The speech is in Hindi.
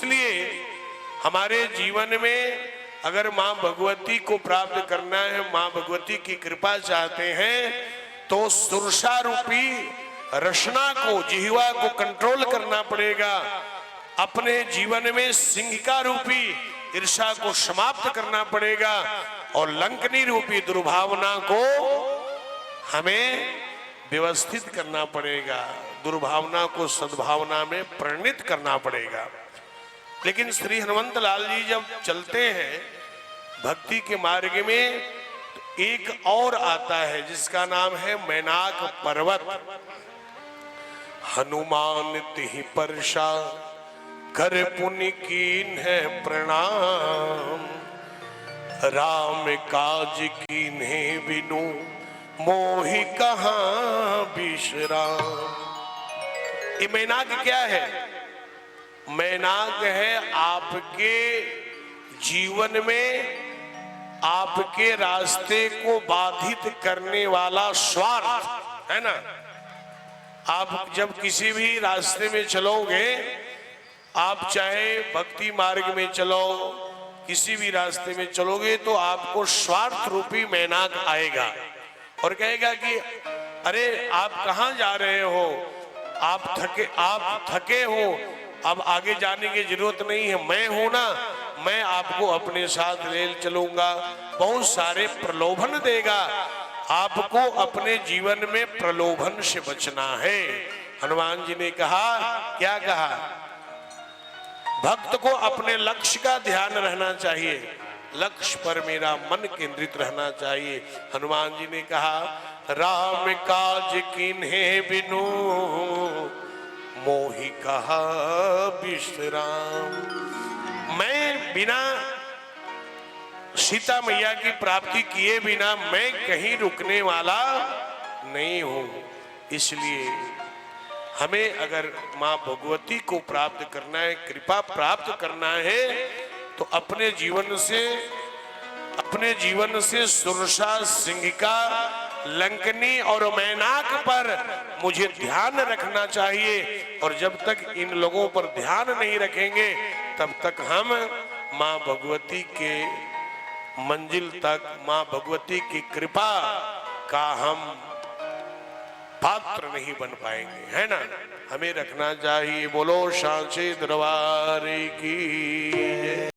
इसलिए हमारे जीवन में अगर मां भगवती को प्राप्त करना है, मां भगवती की कृपा चाहते हैं, तो सुरसा रूपी रचना को, जिह्वा को कंट्रोल करना पड़ेगा। अपने जीवन में सिंहिका रूपी ईर्ष्या को समाप्त करना पड़ेगा और लंकनी रूपी दुर्भावना को हमें व्यवस्थित करना पड़ेगा, दुर्भावना को सद्भावना में परिणित करना पड़ेगा। लेकिन श्री हनुमंत लाल जी जब चलते हैं भक्ति के मार्ग में, तो एक और आता है जिसका नाम है मैनाक पर्वत। हनुमान तिहि परसा कर पुनि कीन है प्रणाम, राम काज कीन्हे बिनु मोहि कहाँ विश्राम। ये मैनाक क्या है? मैनाक है आपके जीवन में आपके रास्ते को बाधित करने वाला स्वार्थ, है ना। आप जब किसी भी रास्ते में चलोगे, आप चाहे भक्ति मार्ग में चलो, किसी भी रास्ते में चलोगे, तो आपको स्वार्थ रूपी मैनाक आएगा और कहेगा कि अरे आप कहाँ जा रहे हो, आप थके हो, अब आगे जाने की जरूरत नहीं है, मैं हूं ना, मैं आपको अपने साथ ले चलूंगा। बहुत सारे प्रलोभन देगा। आपको अपने जीवन में प्रलोभन से बचना है। हनुमान जी ने कहा, क्या कहा? भक्त को अपने लक्ष्य का ध्यान रहना चाहिए, लक्ष्य पर मेरा मन केंद्रित रहना चाहिए। हनुमान जी ने कहा, राम काज कीन्हे बिनु मोहि कहा विश्राम। मैं बिना सीता मैया की प्राप्ति किए बिना मैं कहीं रुकने वाला नहीं हूं। इसलिए हमें अगर मां भगवती को प्राप्त करना है, कृपा प्राप्त करना है, तो अपने जीवन से सुरसा, सिंहिका, लंकनी और मैनाक पर मुझे ध्यान रखना चाहिए। और जब तक इन लोगों पर ध्यान नहीं रखेंगे, तब तक हम मां भगवती के मंजिल तक, मां भगवती की कृपा का हम पात्र नहीं बन पाएंगे, है ना। हमें रखना चाहिए। बोलो सांचे दरबार की।